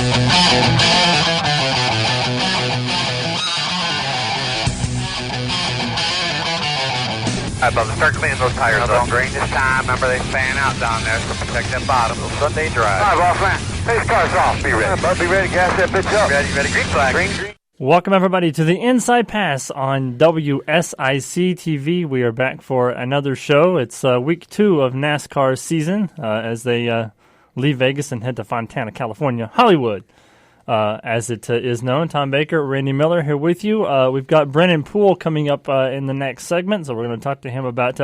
All right, Bubba, start cleaning those tires up. On green this time. Remember, they fan out down there, so protect that bottom. Sunday drive. All right, boss man. Hey, car's off. Be ready. Bub, be ready. Gas that bitch up. Ready. Green flag. Green. Welcome, everybody, to the Inside Pass on WSIC TV. We are back for another show. It's week 2 of NASCAR's season as they leave Vegas and head to Fontana, California, Hollywood, as it is known. Tom Baker, Randy Miller here with you. We've got Brennan Poole coming up in the next segment, so we're going to talk to him about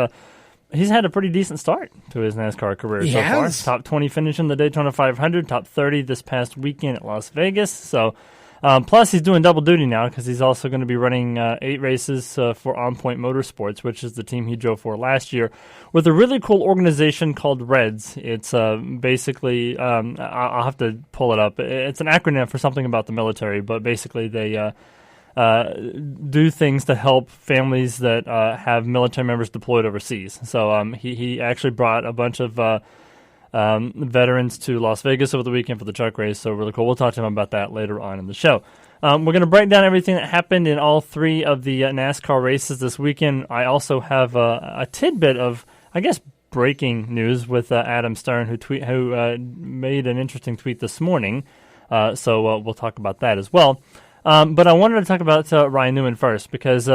he's had a pretty decent start to his NASCAR career so far. Top 20 finish in the Daytona 500, top 30 this past weekend at Las Vegas. So, plus he's doing double duty now because he's also going to be running 8 races for On Point Motorsports, which is the team he drove for last year, with a really cool organization called REDS. It's basically, I'll have to pull it up. It's an acronym for something about the military, but basically they do things to help families that have military members deployed overseas. So he actually brought a bunch of veterans to Las Vegas over the weekend for the truck race, so really cool. We'll talk to him about that later on in the show. We're going to break down everything that happened in all 3 of the NASCAR races this weekend. I also have a tidbit of, I guess, breaking news with Adam Stern, who made an interesting tweet this morning, so we'll talk about that as well. But I wanted to talk about Ryan Newman first, because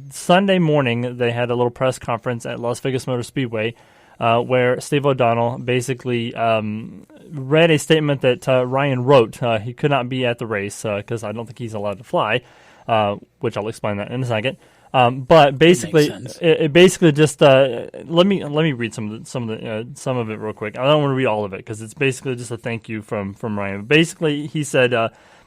Sunday morning they had a little press conference at Las Vegas Motor Speedway where Steve O'Donnell basically read a statement that Ryan wrote. He could not be at the race because I don't think he's allowed to fly, which I'll explain that in a second. But basically, it basically just let me read some of it real quick. I don't want to read all of it because it's basically just a thank you from Ryan. Basically, he said,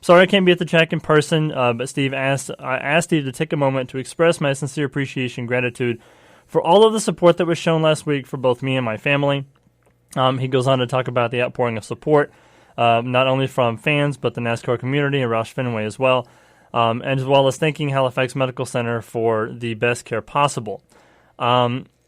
"Sorry I can't be at the track in person, but Steve I asked Steve to take a moment to express my sincere appreciation and gratitude for all of the support that was shown last week for both me and my family." He goes on to talk about the outpouring of support, not only from fans, but the NASCAR community and Roush Fenway as well, as well as thanking Halifax Medical Center for the best care possible.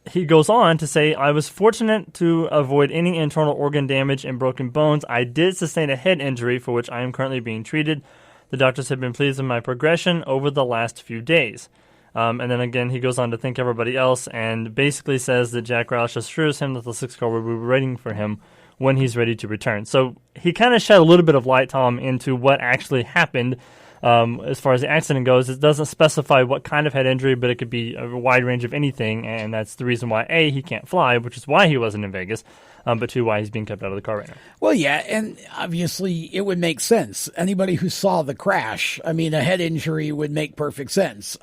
He goes on to say, "I was fortunate to avoid any internal organ damage and broken bones. I did sustain a head injury for which I am currently being treated. The doctors have been pleased with my progression over the last few days." And then again, he goes on to thank everybody else and basically says that Jack Roush assures him that the 6 car will be waiting for him when he's ready to return. So he kind of shed a little bit of light, Tom, into what actually happened as far as the accident goes. It doesn't specify what kind of head injury, but it could be a wide range of anything, and that's the reason why, A, he can't fly, which is why he wasn't in Vegas, but 2, why he's being kept out of the car right now. Well, yeah, and obviously it would make sense. Anybody who saw the crash, I mean, a head injury would make perfect sense.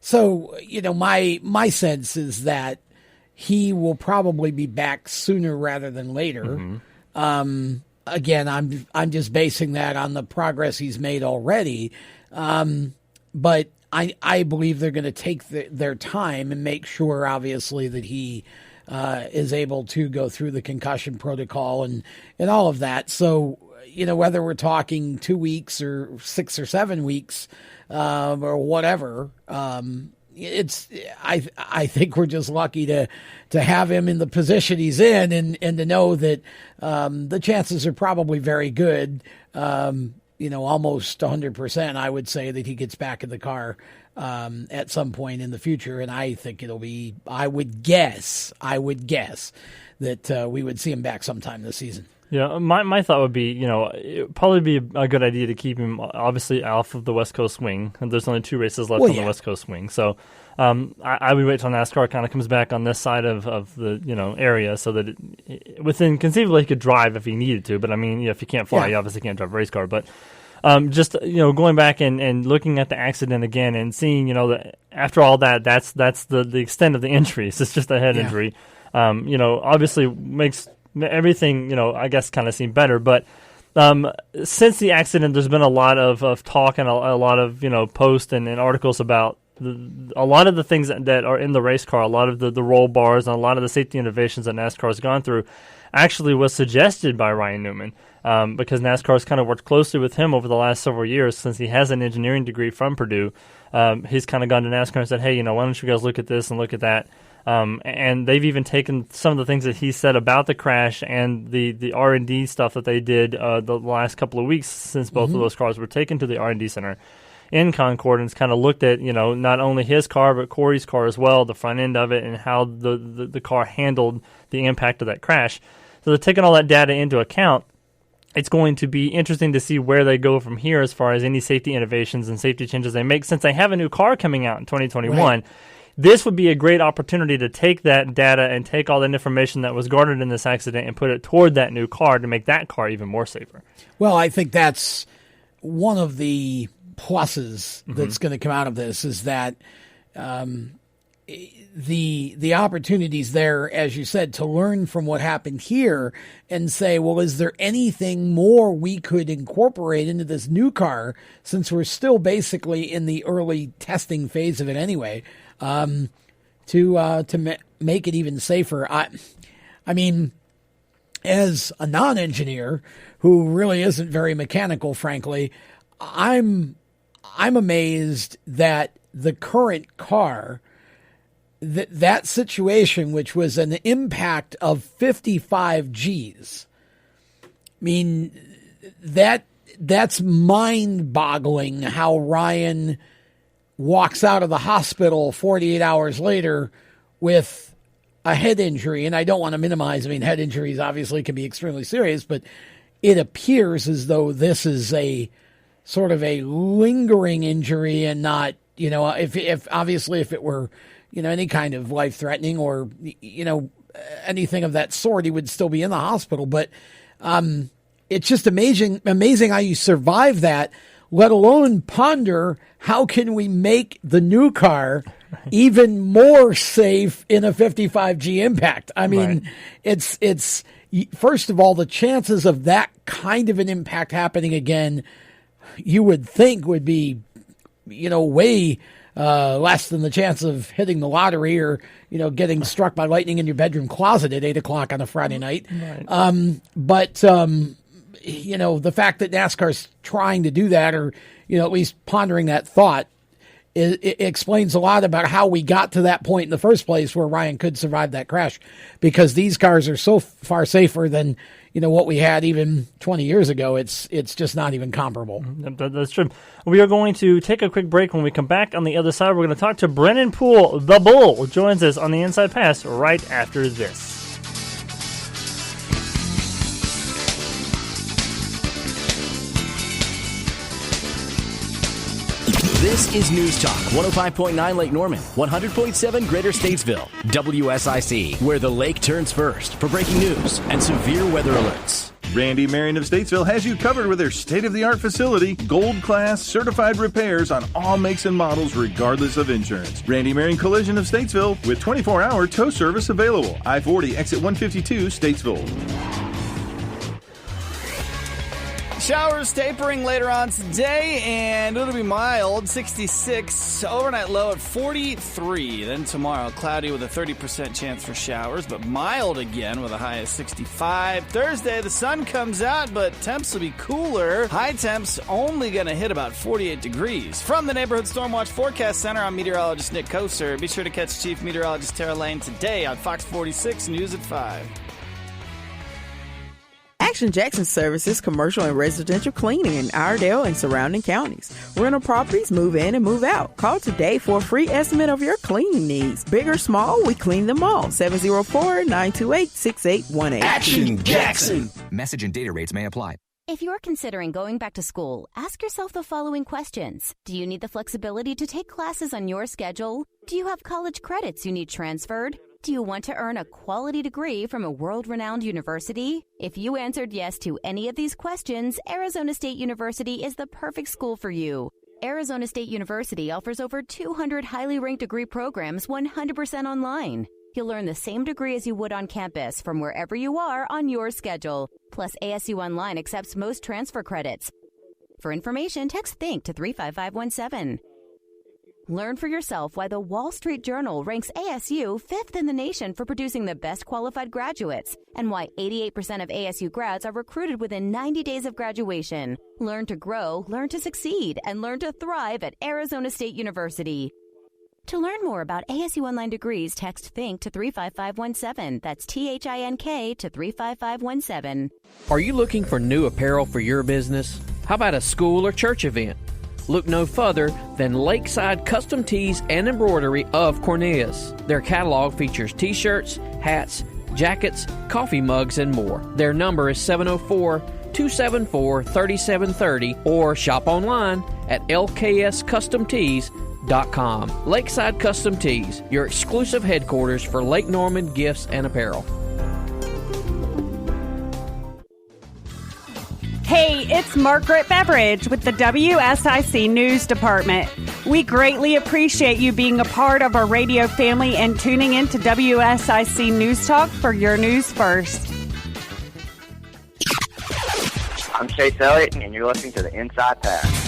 So, my sense is that he will probably be back sooner rather than later. Mm-hmm. Again, I'm just basing that on the progress he's made already. But I believe they're going to take their time and make sure, obviously, that he is able to go through the concussion protocol and all of that. So, whether we're talking 2 weeks or 6 or 7 weeks or whatever, I think we're just lucky to have him in the position he's in and to know that the chances are probably very good, almost 100%, I would say, that he gets back in the car at some point in the future. And I think it'll be, I would guess that we would see him back sometime this season. Yeah, my thought would be, it'd probably be a good idea to keep him obviously off of the West Coast swing. And there's only 2 races left on the West Coast swing. So I would wait till NASCAR kind of comes back on this side of the area so that within conceivably he could drive if he needed to. But I mean, if he can't fly, he obviously can't drive a race car. But just going back and looking at the accident again and seeing that after all that's the extent of the injuries. It's just a head injury. Obviously makes everything, I guess, kind of seem better. But since the accident, there's been a lot of talk and a lot of, posts and articles about a lot of the things that are in the race car, a lot of the roll bars and a lot of the safety innovations that NASCAR has gone through actually was suggested by Ryan Newman because NASCAR has kind of worked closely with him over the last several years since he has an engineering degree from Purdue. He's kind of gone to NASCAR and said, hey, why don't you guys look at this and look at that? And they've even taken some of the things that he said about the crash and the R&D stuff that they did the last couple of weeks since both of those cars were taken to the R&D center in Concord, and it's kind of looked at, not only his car but Corey's car as well, the front end of it, and how the car handled the impact of that crash. So they're taking all that data into account. It's going to be interesting to see where they go from here as far as any safety innovations and safety changes they make, since they have a new car coming out in 2021. Right. This would be a great opportunity to take that data and take all that information that was garnered in this accident and put it toward that new car to make that car even more safer. Well, I think that's one of the pluses that's going to come out of this, is that the opportunities there, as you said, to learn from what happened here and say, well, is there anything more we could incorporate into this new car, since we're still basically in the early testing phase of it anyway, to make it even safer. I mean, as a non-engineer who really isn't very mechanical, frankly, I'm amazed that the current car, that situation, which was an impact of 55 Gs, I mean, that's mind-boggling how Ryan walks out of the hospital 48 hours later with a head injury. And I don't want to minimize, head injuries obviously can be extremely serious, but it appears as though this is a sort of a lingering injury and not, if it were, any kind of life-threatening or, anything of that sort, he would still be in the hospital. But it's just amazing how you survive that, let alone ponder how can we make the new car even more safe in a 55G impact. I mean, it's first of all, the chances of that kind of an impact happening again, you would think would be, way less than the chance of hitting the lottery or, getting struck by lightning in your bedroom closet at 8:00 on a Friday night. Right. But the fact that NASCAR's trying to do that, or, at least pondering that thought, it explains a lot about how we got to that point in the first place where Ryan could survive that crash, because these cars are so far safer than, what we had even 20 years ago. It's just not even comparable. That's true. We are going to take a quick break. When we come back on the other side, we're going to talk to Brennan Poole, the Bull, who joins us on the Inside Pass right after this. This is News Talk, 105.9 Lake Norman, 100.7 Greater Statesville, WSIC, where the lake turns first for breaking news and severe weather alerts. Randy Marion of Statesville has you covered with their state-of-the-art facility, gold-class certified repairs on all makes and models regardless of insurance. Randy Marion Collision of Statesville with 24-hour tow service available. I-40, exit 152, Statesville. Showers tapering later on today, and it'll be mild, 66, overnight low at 43. Then tomorrow, cloudy with a 30% chance for showers, but mild again with a high of 65. Thursday, the sun comes out, but temps will be cooler. High temps only going to hit about 48 degrees. From the Neighborhood Stormwatch Forecast Center, I'm meteorologist Nick Koser. Be sure to catch Chief Meteorologist Tara Lane today on Fox 46 News at 5. Action Jackson services commercial and residential cleaning in Iredell and surrounding counties. Rental properties, move in and move out. Call today for a free estimate of your cleaning needs. Big or small, we clean them all. 704-928-6818. Action Jackson. Message and data rates may apply. If you're considering going back to school, ask yourself the following questions. Do you need the flexibility to take classes on your schedule? Do you have college credits you need transferred? Do you want to earn a quality degree from a world-renowned university? If you answered yes to any of these questions, Arizona State University is the perfect school for you. Arizona State University offers over 200 highly ranked degree programs 100% online. You'll learn the same degree as you would on campus from wherever you are on your schedule. Plus, ASU Online accepts most transfer credits. For information, text THINK to 35517. Learn for yourself why the Wall Street Journal ranks ASU 5th in the nation for producing the best qualified graduates, and why 88% of ASU grads are recruited within 90 days of graduation. Learn to grow, learn to succeed, and learn to thrive at Arizona State University. To learn more about ASU Online Degrees, text THINK to 35517. That's THINK to 35517. Are you looking for new apparel for your business? How about a school or church event? Look no further than Lakeside Custom Tees and Embroidery of Cornelius. Their catalog features t-shirts, hats, jackets, coffee mugs, and more. Their number is 704-274-3730 or shop online at lkscustomtees.com. Lakeside Custom Tees, your exclusive headquarters for Lake Norman gifts and apparel. Hey, it's Margaret Beveridge with the WSIC News Department. We greatly appreciate you being a part of our radio family and tuning in to WSIC News Talk for your news first. I'm Chase Elliott, and you're listening to the Inside Pass.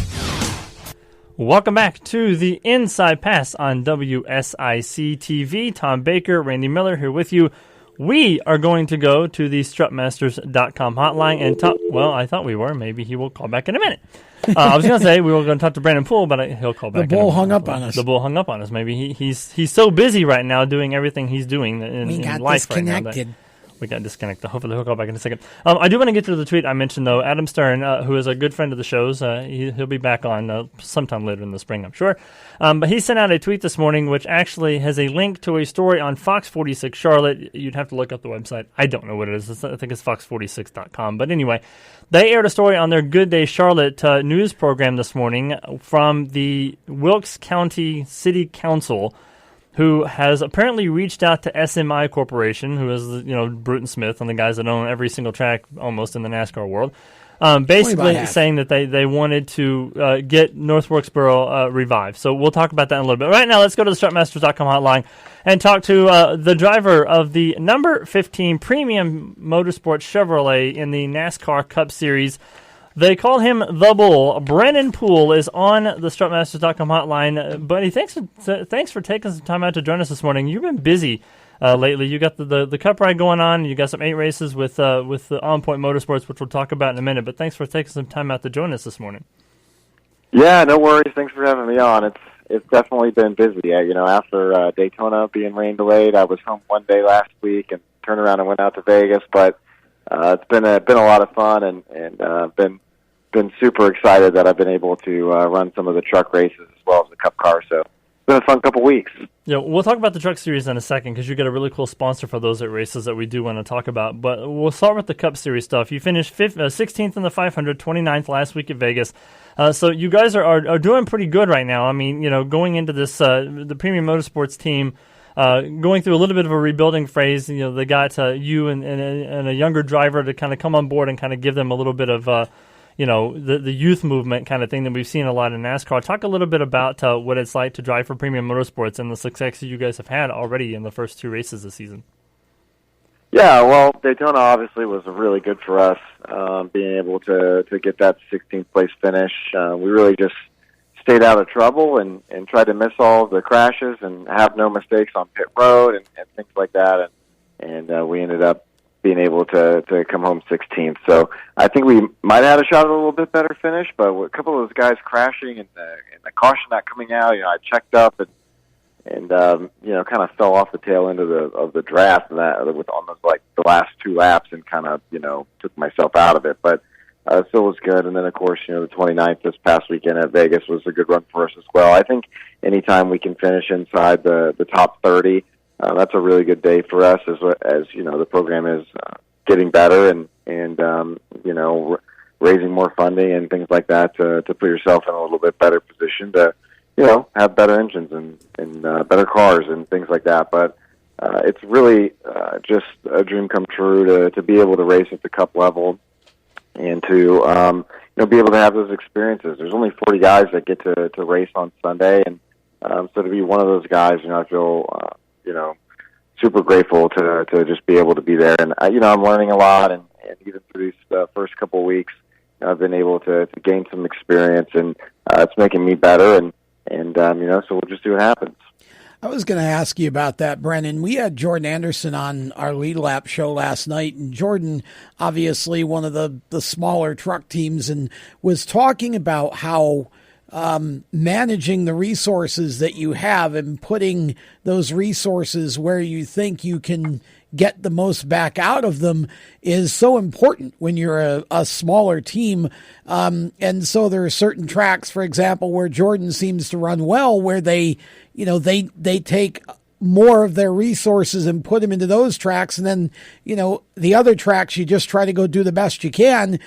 Welcome back to the Inside Pass on WSIC TV. Tom Baker, Randy Miller here with you. We are going to go to the strutmasters.com hotline and talk. Well, I thought we were. Maybe he will call back in a minute. I was going to say we were going to talk to Brennan Poole, but he'll call back. The bull hung up on us. The bull hung up on us. Maybe he's so busy right now doing everything he's doing in life right now. We got disconnected. Hopefully he'll call back in a second. I do want to get to the tweet I mentioned, though. Adam Stern, who is a good friend of the show's, he'll be back on sometime later in the spring, I'm sure. But he sent out a tweet this morning which actually has a link to a story on Fox 46 Charlotte. You'd have to look up the website. I don't know what it is. I think it's fox46.com. But anyway, they aired a story on their Good Day Charlotte news program this morning from the Wilkes County City Council, who has apparently reached out to SMI Corporation, who is, Bruton Smith and the guys that own every single track almost in the NASCAR world, basically saying that they wanted to get North Wilkesboro revived. So we'll talk about that in a little bit. Right now, let's go to the strutmasters.com hotline and talk to the driver of the number 15 Premium Motorsports Chevrolet in the NASCAR Cup Series. They call him the Bull. Brennan Poole is on the strutmasters.com hotline. Buddy, thanks for taking some time out to join us this morning. You've been busy lately. You got the Cup ride going on. You got some 8 races with the On Point Motorsports, which we'll talk about in a minute. But thanks for taking some time out to join us this morning. Yeah, no worries. Thanks for having me on. It's definitely been busy. After Daytona being rain delayed, I was home one day last week and turned around and went out to Vegas. But it's been a lot of fun and been super excited that I've been able to run some of the truck races as well as the Cup car. So it's been a fun couple weeks. Yeah, we'll talk about the truck series in a second because you got a really cool sponsor for those races that we do want to talk about. But we'll start with the Cup Series stuff. You finished 16th in the 500, 29th last week at Vegas. So you guys are doing pretty good right now. I mean, going into this, the Premium Motorsports team, going through a little bit of a rebuilding phase. They got you and a younger driver to kind of come on board and kind of give them a little bit of the youth movement kind of thing that we've seen a lot in NASCAR. Talk a little bit about what it's like to drive for Premium Motorsports and the success you guys have had already in the first 2 races this season. Yeah, well, Daytona obviously was really good for us, being able to get that 16th place finish. We really just stayed out of trouble and tried to miss all the crashes and have no mistakes on pit road and things like that. And we ended up being able to come home 16th. So I think we might have had a shot at a little bit better finish, but with a couple of those guys crashing and the caution not coming out, I checked up and kind of fell off the tail end of the draft and that with almost like the last 2 laps and kind of, took myself out of it. But still was good. And then, of course, the 29th this past weekend at Vegas was a good run for us as well. I think anytime we can finish inside the top 30, that's a really good day for us as the program is getting better and raising more funding and things like that to put yourself in a little bit better position to, have better engines and better cars and things like that. But it's really just a dream come true to be able to race at the Cup level and to be able to have those experiences. There's only 40 guys that get to race on Sunday, and so to be one of those guys, I feel super grateful to just be able to be there. And I'm learning a lot, and even through these first couple of weeks, I've been able to gain some experience, and it's making me better. And so we'll just see what happens. I was going to ask you about that, Brennan. We had Jordan Anderson on our Lead Lap show last night, and Jordan, obviously one of the smaller truck teams, and was talking about how managing the resources that you have and putting those resources where you think you can get the most back out of them is so important when you're a smaller team. And so there are certain tracks, for example, where Jordan seems to run well, where they take more of their resources and put them into those tracks. And then, the other tracks, you just try to go do the best you can.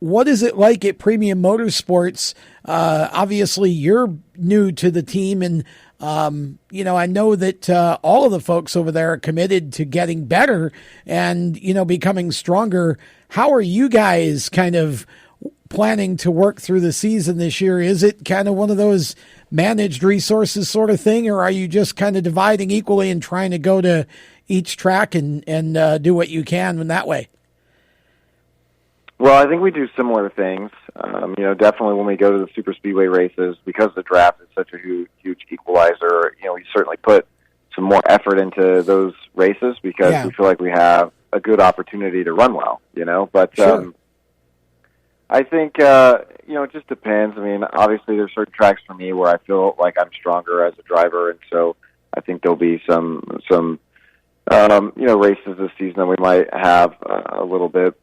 What is it like at Premium Motorsports? Obviously, you're new to the team, and I know that all of the folks over there are committed to getting better and becoming stronger. How are you guys kind of planning to work through the season this year? Is it kind of one of those managed resources sort of thing, or are you just kind of dividing equally and trying to go to each track and do what you can in that way? Well, I think we do similar things. Definitely when we go to the super speedway races, because the draft is such a huge equalizer, we certainly put some more effort into those races because we feel like we have a good opportunity to run well, But sure. I think, it just depends. I mean, obviously there's certain tracks for me where I feel like I'm stronger as a driver, and so I think there'll be some races this season that we might have a little bit,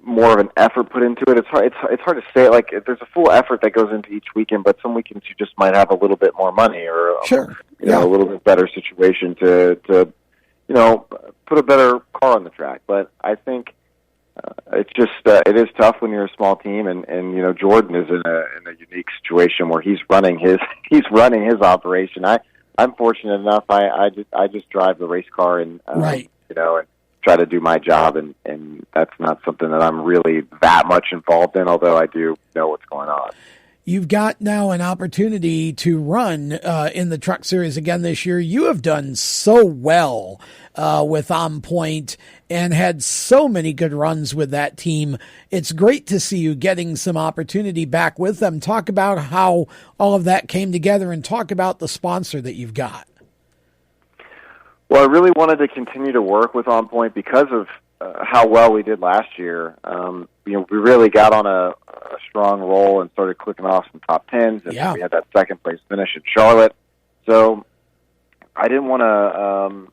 more of an effort put into it. It's hard to say. Like, there's a full effort that goes into each weekend, but some weekends you just might have a little bit more money or a little bit better situation to put a better car on the track. But I think it's just it is tough when you're a small team, and Jordan is in a unique situation where he's running his operation. I'm fortunate enough. I just drive the race car and and try to do my job, and that's not something that I'm really that much involved in, although I do know what's going on. You've got now an opportunity to run in the Truck Series again this year. You have done so well with On Point and had so many good runs with that team. It's great to see you getting some opportunity back with them. Talk about how all of that came together and talk about the sponsor that you've got. Well, I really wanted to continue to work with On Point because of how well we did last year. We really got on a strong roll and started clicking off some top tens, and we had that second place finish in Charlotte. So I didn't want to,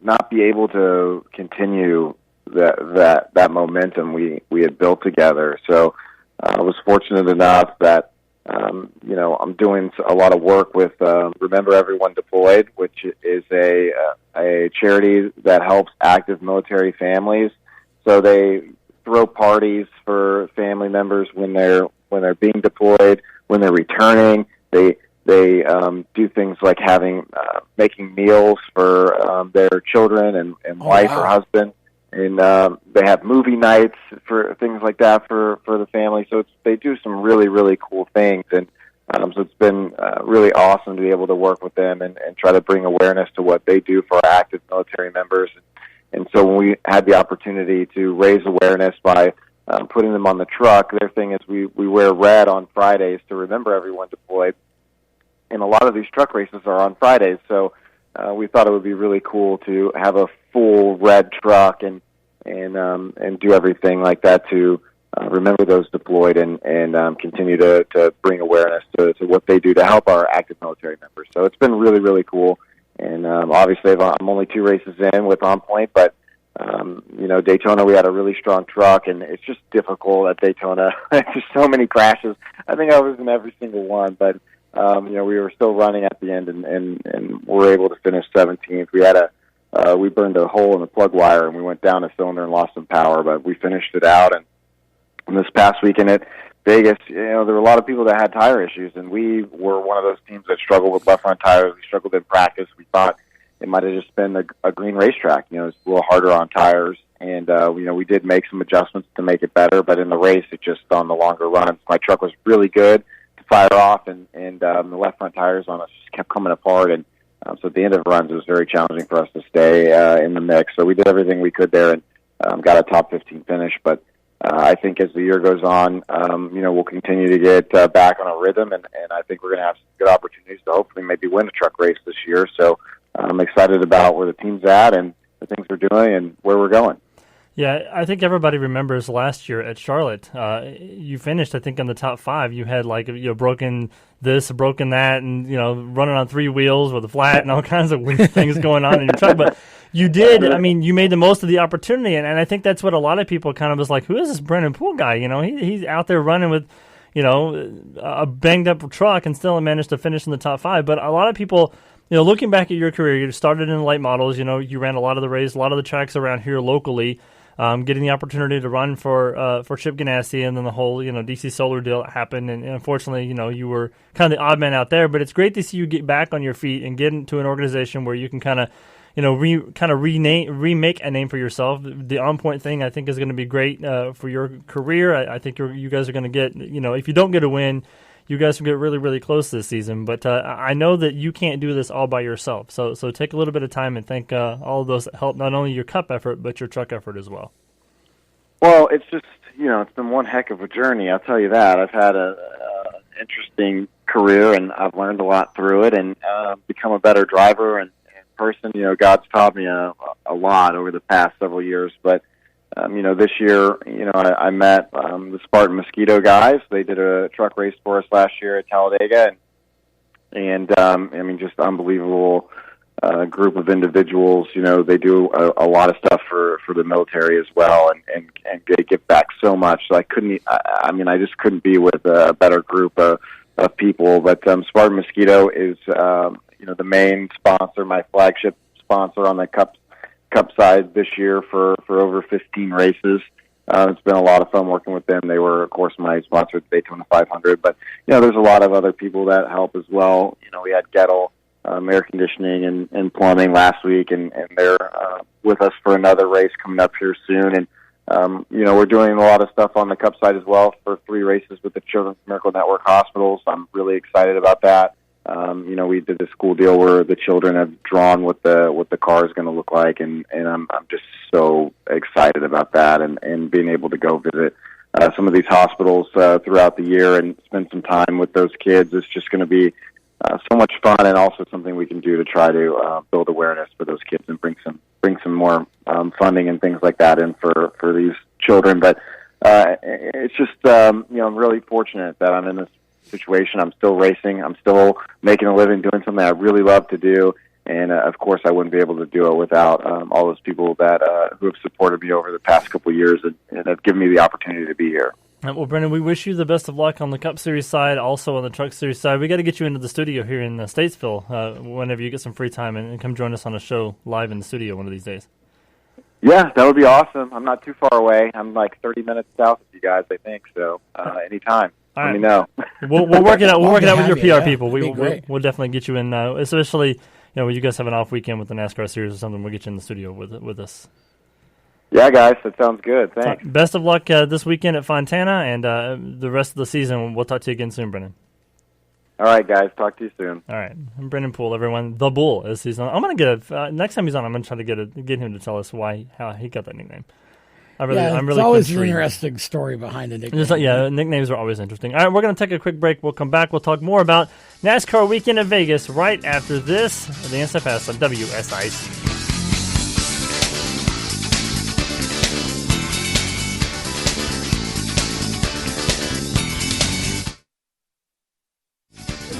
not be able to continue that momentum we had built together. So I was fortunate enough that I'm doing a lot of work with Remember Everyone Deployed, which is a charity that helps active military families. So they throw parties for family members when they're being deployed, when they're returning. They do things like making meals for their children and wife or husband. And they have movie nights for things like that for the family. So they do some really, really cool things. And so it's been really awesome to be able to work with them and try to bring awareness to what they do for our active military members. And so when we had the opportunity to raise awareness by putting them on the truck, their thing is we wear red on Fridays to remember everyone deployed. And a lot of these truck races are on Fridays. So we thought it would be really cool to have a full red truck and do everything like that to remember those deployed and continue to bring awareness to what they do to help our active military members. So it's been really, really cool. And obviously I'm only 2 races in with On Point, but Daytona we had a really strong truck, and it's just difficult at Daytona. There's so many crashes. I think I was in every single one, but we were still running at the end and were able to finish 17th. We burned a hole in the plug wire and we went down a cylinder and lost some power, but we finished it out. And this past weekend at Vegas, there were a lot of people that had tire issues, and we were one of those teams that struggled with left front tires. We struggled in practice. We thought it might have just been a green racetrack. It's a little harder on tires, and we did make some adjustments to make it better. But in the race, it just on the longer runs, my truck was really good to fire off, and the left front tires on us just kept coming apart. And so at the end of the runs, it was very challenging for us to stay in the mix. So we did everything we could there and got a top 15 finish. But I think as the year goes on, we'll continue to get back on a rhythm, and I think we're going to have some good opportunities to hopefully maybe win a truck race this year. So I'm excited about where the team's at and the things we're doing and where we're going. Yeah, I think everybody remembers last year at Charlotte. You finished, I think, in the top 5. You had broken this, broken that, and running on 3 wheels with a flat and all kinds of weird things going on in your truck. But you did. I mean, you made the most of the opportunity, and I think that's what a lot of people kind of was like, who is this Brennan Poole guy? He's out there running with a banged up truck and still managed to finish in the top 5. But a lot of people, looking back at your career, you started in late models. You ran a lot of the races, a lot of the tracks around here locally. Getting the opportunity to run for Chip Ganassi, and then the whole DC Solar deal happened, and unfortunately you were kind of the odd man out there. But it's great to see you get back on your feet and get into an organization where you can kind of remake a name for yourself. The On Point thing I think is going to be great for your career. I think you guys are going to get if you don't get a win, you guys can get really, really close this season. But I know that you can't do this all by yourself. So take a little bit of time and thank all of those that help not only your Cup effort, but your truck effort as well. Well, it's just, it's been one heck of a journey, I'll tell you that. I've had an interesting career, and I've learned a lot through it and become a better driver and person. God's taught me a lot over the past several years. But this year, I met the Spartan Mosquito guys. They did a truck race for us last year at Talladega, and just unbelievable group of individuals. They do a lot of stuff for the military as well, and they give back so much. So I just couldn't be with a better group of people. But Spartan Mosquito is the main sponsor, my flagship sponsor on the Cup side this year for over 15 races. It's been a lot of fun working with them. They were, of course, my sponsor at the Daytona 500. But, there's a lot of other people that help as well. We had Gettle, air conditioning and plumbing last week, and they're with us for another race coming up here soon. And, we're doing a lot of stuff on the Cup side as well for 3 races with the Children's Miracle Network hospitals. I'm really excited about that. We did this cool deal where the children have drawn what the car is going to look like, and I'm just so excited about that, and being able to go visit some of these hospitals throughout the year and spend some time with those kids. It's just going to be so much fun, and also something we can do to try to build awareness for those kids and bring some more funding and things like that in for these children. But it's just I'm really fortunate that I'm in this situation. I'm still racing. I'm still making a living doing something I really love to do. And, of course, I wouldn't be able to do it without all those people that who have supported me over the past couple of years and have given me the opportunity to be here. Well, Brennan, we wish you the best of luck on the Cup Series side, also on the Truck Series side. We got to get you into the studio here in Statesville whenever you get some free time and come join us on a show live in the studio one of these days. Yeah, that would be awesome. I'm not too far away. I'm like 30 minutes south of you guys, I think. So anytime. Let me know. We'll work it out. We'll work it out with your PR people. We'll definitely get you in, especially when you guys have an off weekend with the NASCAR series or something. We'll get you in the studio with us. Yeah, guys, that sounds good. Thanks. Best of luck this weekend at Fontana, and the rest of the season. We'll talk to you again soon, Brennan. All right, guys. Talk to you soon. All right. I'm Brennan Poole, everyone. The Bull, as he's on. I'm going to get next time he's on, I'm going to try to get him to tell us how he got that nickname. I'm really it's always intrigued. an interesting story behind a nickname. Nicknames are always interesting. All right, we're going to take a quick break. We'll come back. We'll talk more about NASCAR weekend in Vegas right after this. The Inside Pass on WSIC.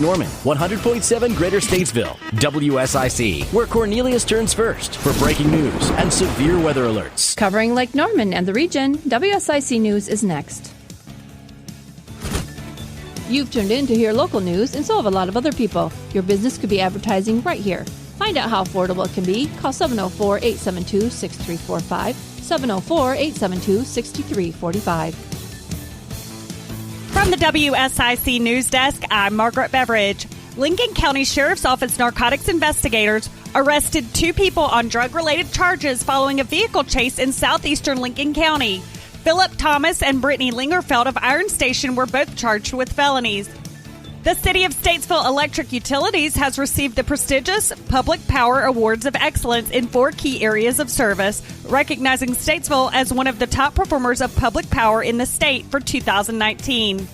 Norman, 100.7 Greater Statesville, WSIC, where Cornelius turns first for breaking news and severe weather alerts. Covering Lake Norman and the region, WSIC News is next. You've tuned in to hear local news, and so have a lot of other people. Your business could be advertising right here. Find out how affordable it can be. Call 704-872-6345, 704-872-6345. From the WSIC News Desk, I'm Margaret Beveridge. Lincoln County Sheriff's Office narcotics investigators arrested 2 people on drug-related charges following a vehicle chase in southeastern Lincoln County. Philip Thomas and Brittany Lingerfeld of Iron Station were both charged with felonies. The City of Statesville Electric Utilities has received the prestigious Public Power Awards of Excellence in 4 key areas of service, recognizing Statesville as one of the top performers of public power in the state for 2019.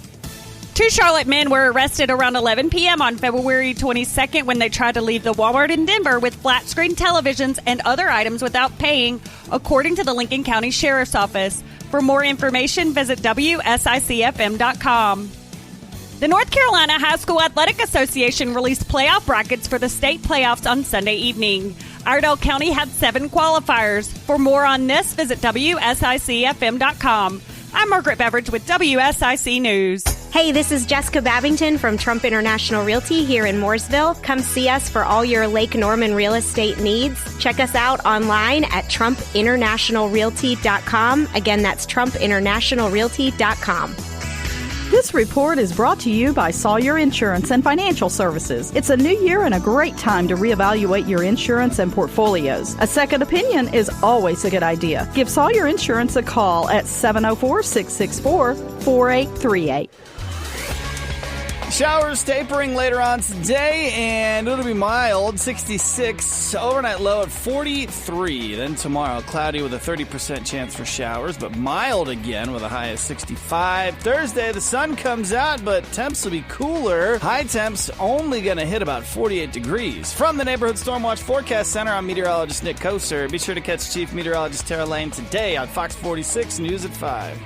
2 Charlotte men were arrested around 11 p.m. on February 22nd when they tried to leave the Walmart in Denver with flat-screen televisions and other items without paying, according to the Lincoln County Sheriff's Office. For more information, visit WSICFM.com. The North Carolina High School Athletic Association released playoff brackets for the state playoffs on Sunday evening. Iredell County had 7 qualifiers. For more on this, visit WSICFM.com. I'm Margaret Beveridge with WSIC News. Hey, this is Jessica Babington from Trump International Realty here in Mooresville. Come see us for all your Lake Norman real estate needs. Check us out online at TrumpInternationalRealty.com. Again, that's TrumpInternationalRealty.com. This report is brought to you by Sawyer Insurance and Financial Services. It's a new year and a great time to reevaluate your insurance and portfolios. A second opinion is always a good idea. Give Sawyer Insurance a call at 704-664-4838. Showers tapering later on today, and it'll be mild, 66. Overnight low at 43. Then tomorrow, cloudy with a 30% chance for showers, but mild again with a high of 65. Thursday, the sun comes out, but temps will be cooler. High temps only going to hit about 48 degrees. From the Neighborhood Stormwatch Forecast Center, I'm meteorologist Nick Koser. Be sure to catch Chief Meteorologist Tara Lane today on Fox 46 News at 5.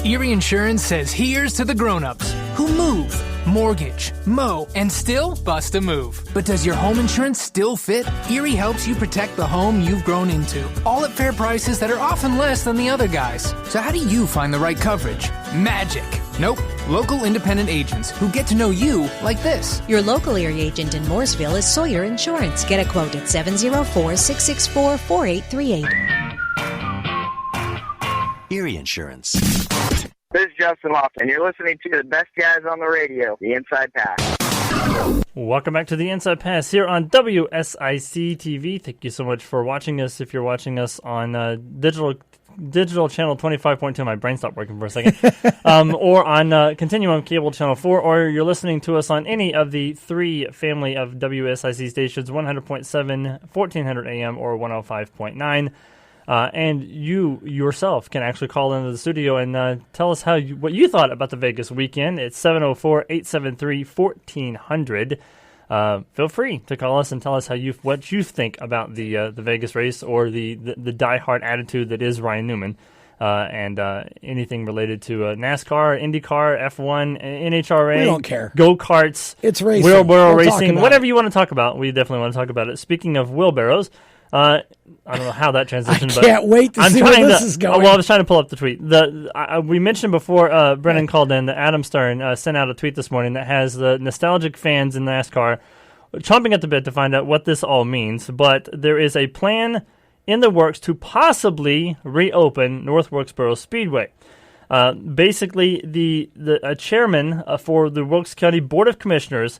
Erie Insurance says here's to the grown-ups who move, mortgage, mow, and still bust a move. But does your home insurance still fit? Erie helps you protect the home you've grown into, all at fair prices that are often less than the other guys. So how do you find the right coverage? Magic. Nope. Local independent agents who get to know you like this. Your local Erie agent in Mooresville is Sawyer Insurance. Get a quote at 704-664-4838. Erie Insurance. This is Justin Lofton, and you're listening to the best guys on the radio, the Inside Pass. Welcome back to the Inside Pass here on WSIC TV. Thank you so much for watching us. If you're watching us on digital channel 25.2, my brain stopped working for a second, or on Continuum Cable Channel 4, or you're listening to us on any of the 3 family of WSIC stations, 100.7, 1400 AM, or 105.9. And you yourself can actually call into the studio and tell us what you thought about the Vegas weekend. It's 704-873-1400. Feel free to call us and tell us what you think about the Vegas race or the diehard attitude that is Ryan Newman, and anything related to NASCAR, IndyCar, F1, NHRA. We don't care. Go-karts. It's racing. Wheelbarrow racing. Whatever you want to talk about, we definitely want to talk about it. Speaking of wheelbarrows, I don't know how that transitioned. I can't wait to see where this is going. Well, I was trying to pull up the tweet. We mentioned before, Brennan called in, that Adam Stern sent out a tweet this morning that has the nostalgic fans in NASCAR chomping at the bit to find out what this all means. But there is a plan in the works to possibly reopen North Wilkesboro Speedway. Basically, the chairman for the Wilkes County Board of Commissioners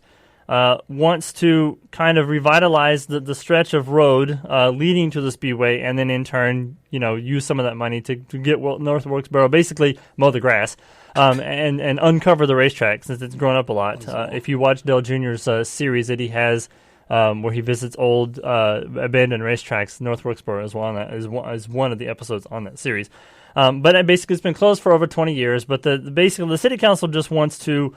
wants to kind of revitalize the stretch of road leading to the Speedway, and then in turn, use some of that money to get North Wilkesboro, basically mow the grass, and uncover the racetrack since it's grown up a lot. If you watch Dale Jr.'s series that he has, where he visits old abandoned racetracks, North Wilkesboro is one of the episodes on that series. But basically, it's been closed for over 20 years. But basically, the city council just wants to,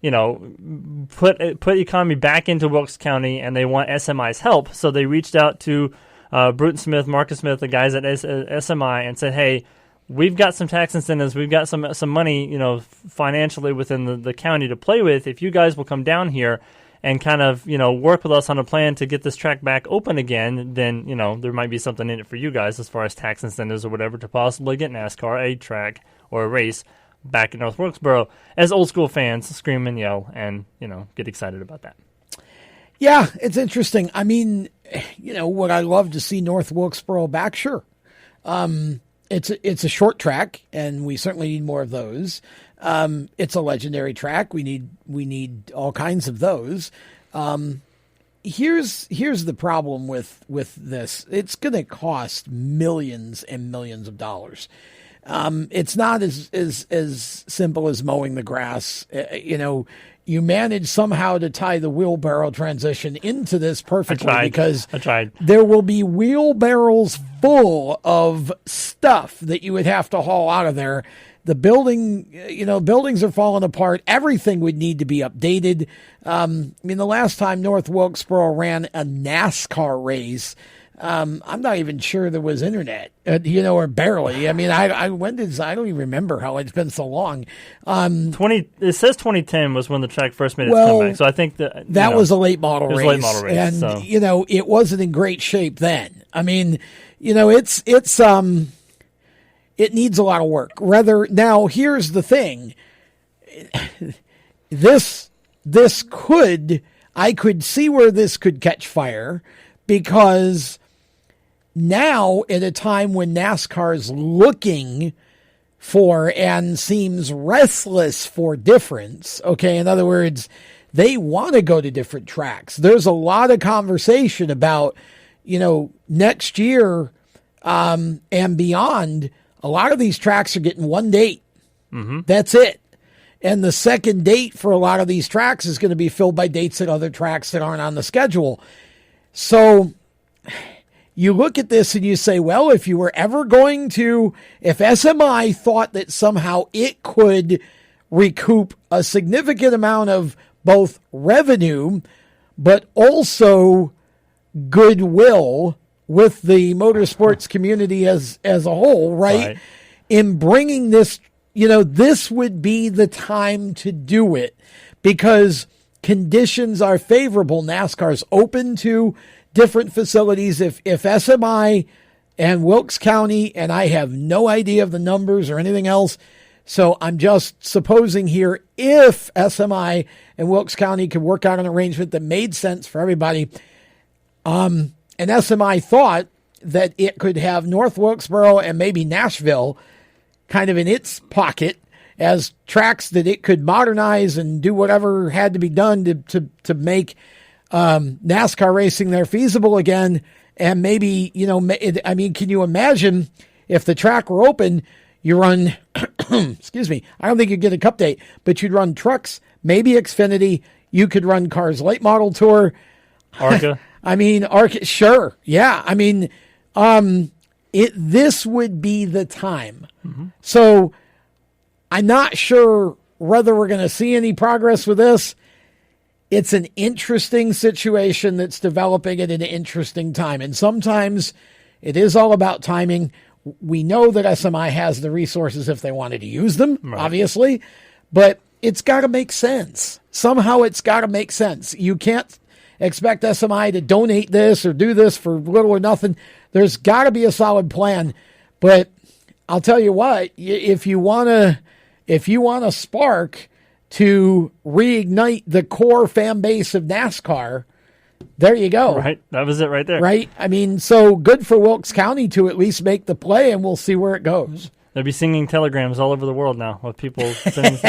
put economy back into Wilkes County, and they want SMI's help. So they reached out to Bruton Smith, Marcus Smith, the guys at SMI, and said, "Hey, we've got some tax incentives, we've got some money, financially within the county to play with. If you guys will come down here and kind of, work with us on a plan to get this track back open again, then, there might be something in it for you guys as far as tax incentives or whatever to possibly get NASCAR, a track or a race, back in North Wilkesboro," as old school fans scream and yell and, get excited about that. Yeah, it's interesting. I mean, would I love to see North Wilkesboro back? Sure. It's a short track, and we certainly need more of those. It's a legendary track. We need all kinds of those. Here's the problem with this. It's going to cost millions and millions of dollars. It's not as simple as mowing the grass. You manage somehow to tie the wheelbarrow transition into this perfectly, because there will be wheelbarrows full of stuff that you would have to haul out of there. The buildings are falling apart. Everything would need to be updated. The last time North Wilkesboro ran a NASCAR race, I'm not even sure there was internet, or barely. I don't even remember how it's been so long. It says 2010 was when the track first made its comeback. So I think that was a late model race. Late model race, and so. It wasn't in great shape then. It needs a lot of work. Now here's the thing. I could see where this could catch fire, because now, at a time when NASCAR is looking for and seems restless for difference, okay, in other words, they want to go to different tracks. There's a lot of conversation about, next year and beyond, a lot of these tracks are getting one date. Mm-hmm. That's it. And the second date for a lot of these tracks is going to be filled by dates at other tracks that aren't on the schedule. So you look at this and you say, well, if SMI thought that somehow it could recoup a significant amount of both revenue, but also goodwill with the motorsports community as a whole, right? In bringing this, this would be the time to do it, because conditions are favorable. NASCAR's open to different facilities. If SMI and Wilkes County, and I have no idea of the numbers or anything else, so I'm just supposing here, if SMI and Wilkes County could work out an arrangement that made sense for everybody, and SMI thought that it could have North Wilkesboro and maybe Nashville kind of in its pocket as tracks that it could modernize and do whatever had to be done to make NASCAR racing there feasible again. And maybe, can you imagine if the track were open, you run, excuse me, I don't think you'd get a cup date, but you'd run trucks, maybe Xfinity, you could run Cars Late Model Tour. ARCA. ARCA, sure. Yeah. This would be the time. Mm-hmm. So I'm not sure whether we're going to see any progress with this. It's an interesting situation that's developing at an interesting time. And sometimes it is all about timing. We know that SMI has the resources if they wanted to use them, obviously, but it's got to make sense. Somehow it's got to make sense. You can't expect SMI to donate this or do this for little or nothing. There's got to be a solid plan. But I'll tell you what, if you want a spark to reignite the core fan base of NASCAR, there you go. Right. That was it right there. Right. So good for Wilkes County to at least make the play, and we'll see where it goes. They'll be singing telegrams all over the world now with people singing.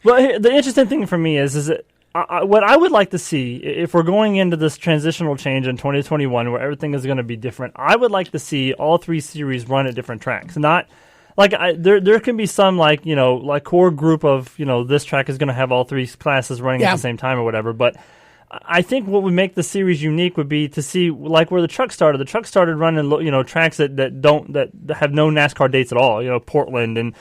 Well, the interesting thing for me is that what I would like to see, if we're going into this transitional change in 2021 where everything is going to be different, I would like to see all three series run at different tracks. Not like there can be some core group of, this track is going to have all three classes running at the same time or whatever. But I think what would make the series unique would be to see like where the truck started. The truck started running, tracks that have no NASCAR dates at all, Portland and,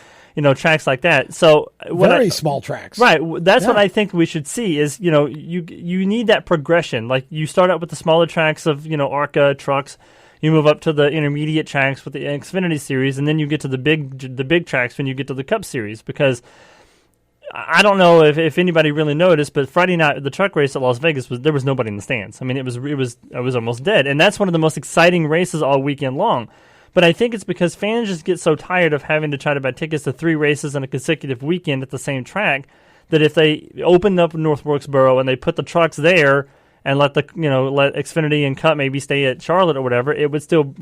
tracks like that. So very small tracks. Right. That's what I think we should see is, you need that progression. Like you start out with the smaller tracks of, ARCA trucks. You move up to the intermediate tracks with the Xfinity series, and then you get to the big tracks when you get to the Cup series. Because I don't know if anybody really noticed, but Friday night the truck race at Las Vegas there was nobody in the stands. It was almost dead, and that's one of the most exciting races all weekend long. But I think it's because fans just get so tired of having to try to buy tickets to 3 races in a consecutive weekend at the same track that if they opened up North Wilkesboro and they put the trucks there and let Xfinity and Cup maybe stay at Charlotte or whatever,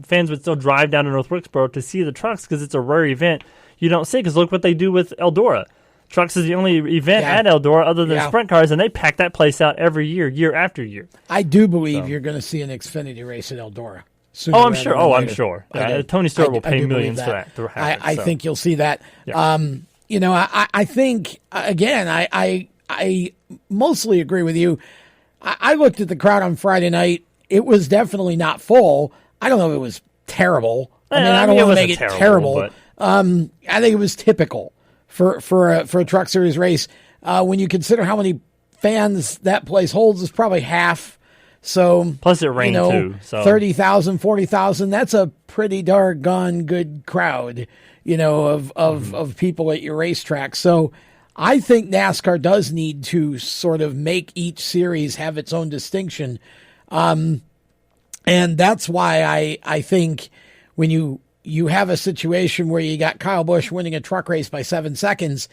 fans would still drive down to North Wilkesboro to see the trucks because it's a rare event you don't see. Because look what they do with Eldora. Trucks is the only event at Eldora other than sprint cars, and they pack that place out every year, year after year. I do believe you're going to see an Xfinity race at Eldora. I'm sure. I'm sure. Tony Stewart will pay millions for that. I think you'll see that. Yeah. I think, again, I mostly agree with you. I looked at the crowd on Friday night. It was definitely not full. I don't know if it was terrible. I don't want to make it terrible. I think it was typical for a Truck Series race. When you consider how many fans that place holds, it's probably half. So plus it rained too. So 30,000, 40,000. That's a pretty doggone good crowd, of people at your racetrack. So I think NASCAR does need to sort of make each series have its own distinction. And that's why I think when you have a situation where you got Kyle Busch winning a truck race by 7 seconds,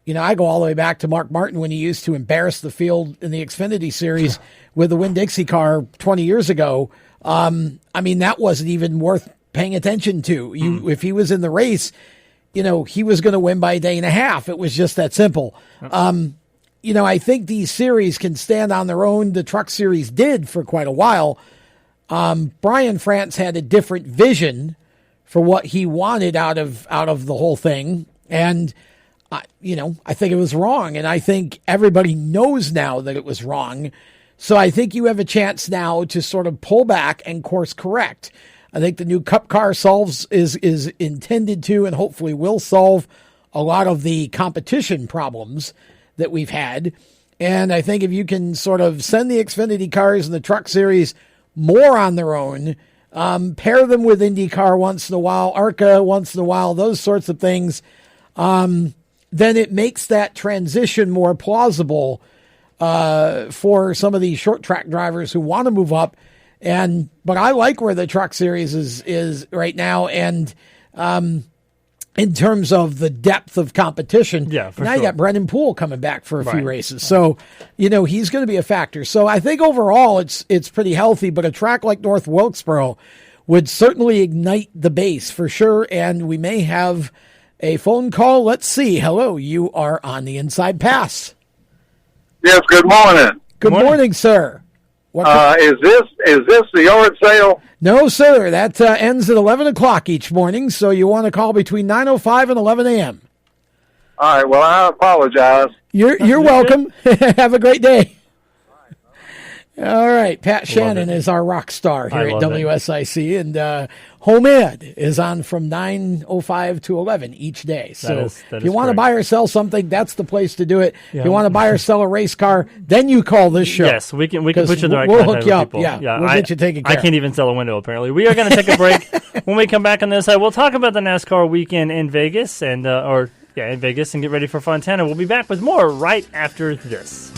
I go all the way back to Mark Martin when he used to embarrass the field in the Xfinity Series with the Winn-Dixie car 20 years ago. That wasn't even worth paying attention to. If he was in the race, he was going to win by a day and a half. It was just that simple. I think these series can stand on their own. The Truck Series did for quite a while. Brian France had a different vision for what he wanted out of the whole thing. And, I think it was wrong. And I think everybody knows now that it was wrong. So I think you have a chance now to sort of pull back and course correct. I think the new Cup car is intended to and hopefully will solve a lot of the competition problems that we've had. And I think if you can sort of send the Xfinity cars and the Truck Series more on their own, pair them with IndyCar once in a while, ARCA once in a while, those sorts of things, then it makes that transition more plausible for some of these short track drivers who want to move up. But I like where the Truck Series is right now, and in terms of the depth of competition, now you got Brennan Poole coming back for a few races, so he's going to be a factor. So I think overall it's pretty healthy, but a track like North Wilkesboro would certainly ignite the base for sure, and we may have a phone call. Let's see. Hello, you are on the Inside Pass. Yes, good morning. Good morning, sir. Is this the yard sale? No, sir. That ends at 11 o'clock each morning, so you want to call between 9:05 and 11 a.m. All right, well, I apologize. You're welcome. Have a great day. All right, Pat Shannon is our rock star here at WSIC, and Home Ed is on from 9:05 to 11 each day. So if you want to buy or sell something, that's the place to do it. Yeah. If you want to buy or sell a race car, then you call this show. Yes, we can put you in the right We'll contact hook you with up. people. Yeah, we'll get you taken care of. I can't even sell a window, apparently. We are going to take a break. When we come back on this side, we'll talk about the NASCAR weekend in Vegas in Vegas, and get ready for Fontana. We'll be back with more right after this.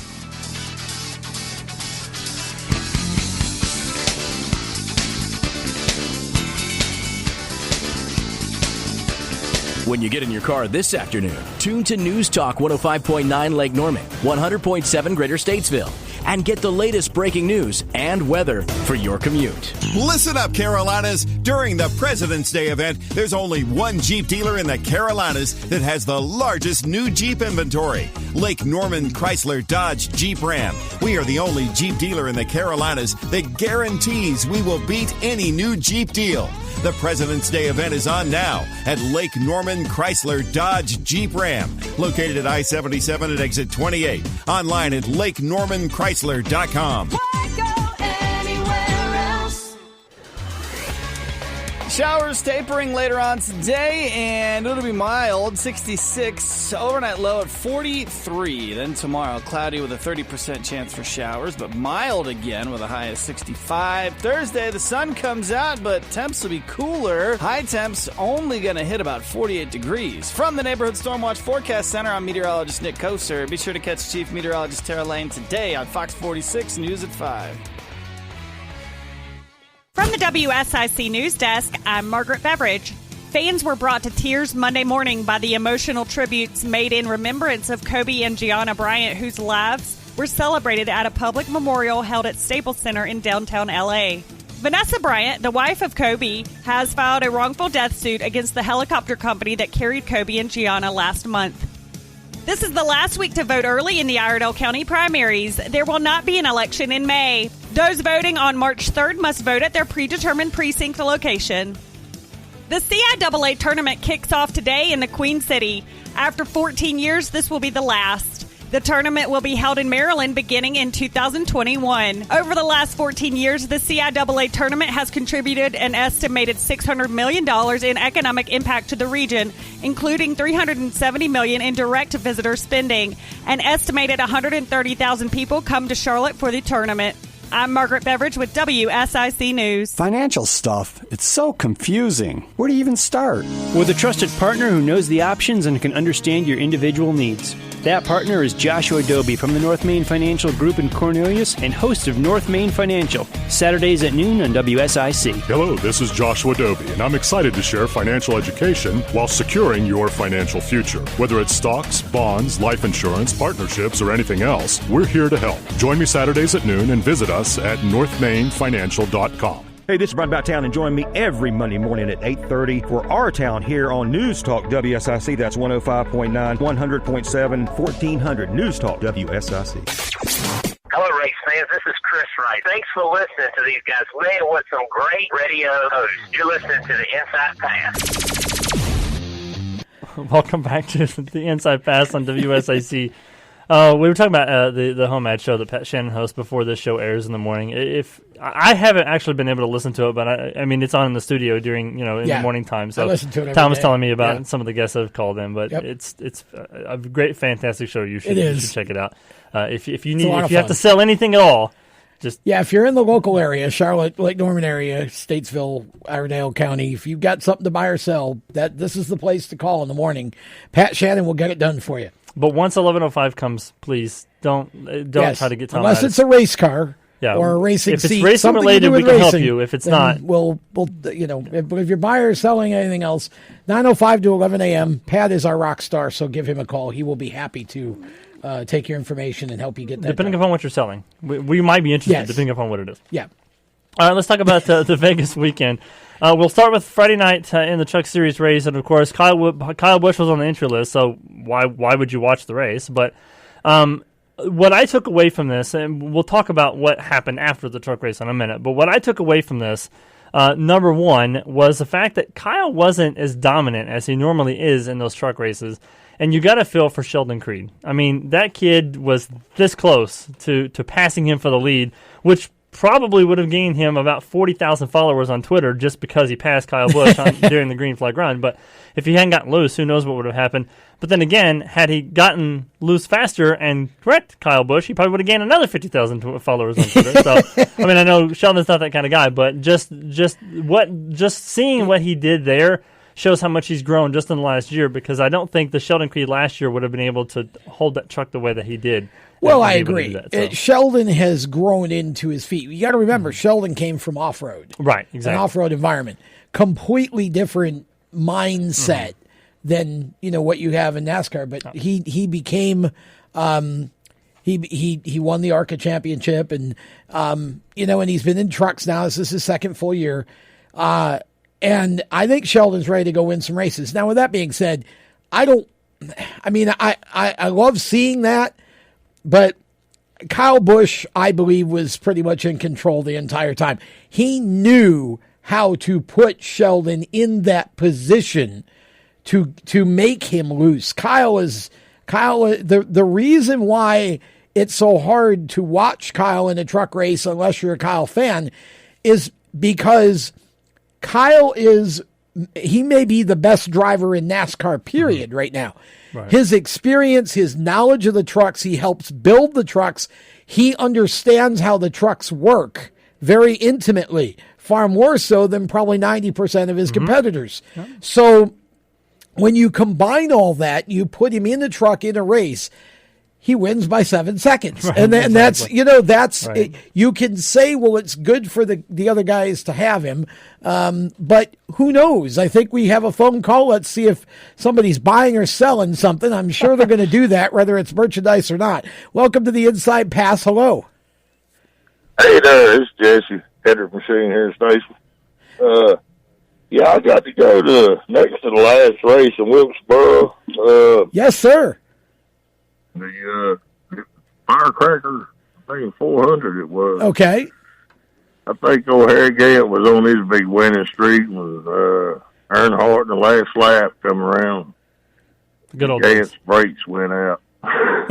When you get in your car this afternoon, tune to News Talk 105.9 Lake Norman, 100.7 Greater Statesville, and get the latest breaking news and weather for your commute. Listen up, Carolinas. During the President's Day event, there's only one Jeep dealer in the Carolinas that has the largest new Jeep inventory. Lake Norman Chrysler Dodge Jeep Ram. We are the only Jeep dealer in the Carolinas that guarantees we will beat any new Jeep deal. The President's Day event is on now at Lake Norman Chrysler Dodge Jeep Ram, located at I-77 at exit 28. Online at LakeNormanChrysler.com. Showers tapering later on today, and it'll be mild, 66, overnight low at 43. Then tomorrow, cloudy with a 30% chance for showers, but mild again with a high of 65. Thursday, the sun comes out, but temps will be cooler. High temps only going to hit about 48 degrees. From the Neighborhood Stormwatch Forecast Center, I'm meteorologist Nick Koser. Be sure to catch Chief Meteorologist Tara Lane today on Fox 46 News at 5. From the WSIC News Desk, I'm Margaret Beveridge. Fans were brought to tears Monday morning by the emotional tributes made in remembrance of Kobe and Gianna Bryant, whose lives were celebrated at a public memorial held at Staples Center in downtown L.A. Vanessa Bryant, the wife of Kobe, has filed a wrongful death suit against the helicopter company that carried Kobe and Gianna last month. This is the last week to vote early in the Iredell County primaries. There will not be an election in May. Those voting on March 3rd must vote at their predetermined precinct location. The CIAA tournament kicks off today in the Queen City. After 14 years, this will be the last. The tournament will be held in Maryland beginning in 2021. Over the last 14 years, the CIAA tournament has contributed an estimated $600 million in economic impact to the region, including $370 million in direct visitor spending. An estimated 130,000 people come to Charlotte for the tournament. I'm Margaret Beveridge with WSIC News. Financial stuff, it's so confusing. Where do you even start? With a trusted partner who knows the options and can understand your individual needs. That partner is Joshua Doby from the North Main Financial Group in Cornelius and host of North Main Financial, Saturdays at noon on WSIC. Hello, this is Joshua Doby, and I'm excited to share financial education while securing your financial future. Whether it's stocks, bonds, life insurance, partnerships, or anything else, we're here to help. Join me Saturdays at noon and visit us at northmainfinancial.com. Hey, this is Brian About Town, and join me every Monday morning at 8:30 for Our Town here on News Talk WSIC. That's 105.9, 100.7, 1400 News Talk WSIC. Hello, race fans. This is Chris Wright. Thanks for listening to these guys. Man, what some great radio hosts. You're listening to the Inside Pass. Welcome back to the Inside Pass on WSIC. We were talking about the home ad show that Pat Shannon hosts before this show airs in the morning. If I haven't actually been able to listen to it, but I mean it's on in the studio during in the morning time. So I listen to it every Tom was day. telling me about some of the guests that have called in, but it's a great, fantastic show. You should check it out. If you have to sell anything at all, just if you're in the local area, Charlotte, Lake Norman area, Statesville, Iredale County, if you've got something to buy or sell, this is the place to call in the morning. Pat Shannon will get it done for you. But once 11:05 comes, please don't try to get Tom. Unless it's a race car or a racing if it's seat. racing related, we can help you. If it's not, we'll but if you're buying or selling anything else, 9:05 to 11 a.m. Pat is our rock star, so give him a call. He will be happy to take your information and help you get that. Depending done. upon what you're selling, we might be interested. Depending upon what it is. Yeah. All right, let's talk about the Vegas weekend. We'll start with Friday night in the Truck Series race, and of course, Kyle Busch was on the entry list. So why would you watch the race? But what I took away from this, and we'll talk about what happened after the truck race in a minute. But what I took away from this, number one, was the fact that Kyle wasn't as dominant as he normally is in those truck races. And you got to feel for Sheldon Creed. I mean, that kid was this close to passing him for the lead, which probably would have gained him about 40,000 followers on Twitter just because he passed Kyle Busch during the green flag run. But if he hadn't gotten loose, who knows what would have happened. But then again, had he gotten loose faster and correct Kyle Busch, he probably would have gained another 50,000 followers on Twitter. So, I mean, I know Sheldon's not that kind of guy, but just seeing what he did there shows how much he's grown just in the last year, because I don't think the Sheldon Creed last year would have been able to hold that truck the way that he did. Well, I agree. Sheldon has grown into his feet. You got to remember, Sheldon came from off-road. Right, exactly. An off-road environment. Completely different mindset than, what you have in NASCAR. But he became, he won the ARCA championship, and, and he's been in trucks now. This is his second full year. And I think Sheldon's ready to go win some races. Now, with that being said, I love seeing that. But Kyle Busch, I believe, was pretty much in control the entire time. He knew how to put Sheldon in that position to make him loose. The reason why it's so hard to watch Kyle in a truck race unless you're a Kyle fan is because Kyle he may be the best driver in NASCAR, period, right now. Right. His experience, his knowledge of the trucks, he helps build the trucks. He understands how the trucks work very intimately, far more so than probably 90% of his competitors. Yeah. So when you combine all that, you put him in the truck in a race, he wins by 7 seconds. Right, and that's right. You can say, well, it's good for the other guys to have him. But who knows? I think we have a phone call. Let's see if somebody's buying or selling something. I'm sure they're going to do that, whether it's merchandise or not. Welcome to the Inside Pass. Hello. Hey there, it's Jesse, Hedrick Machine here in Station. I got to go to next to the last race in Wilkesboro. Yes, sir. The firecracker, I think 400 it was. Okay. I think O'Hare Gant was on his big winning streak, was Earnhardt in the last lap come around. Good old Gant's brakes went out. That's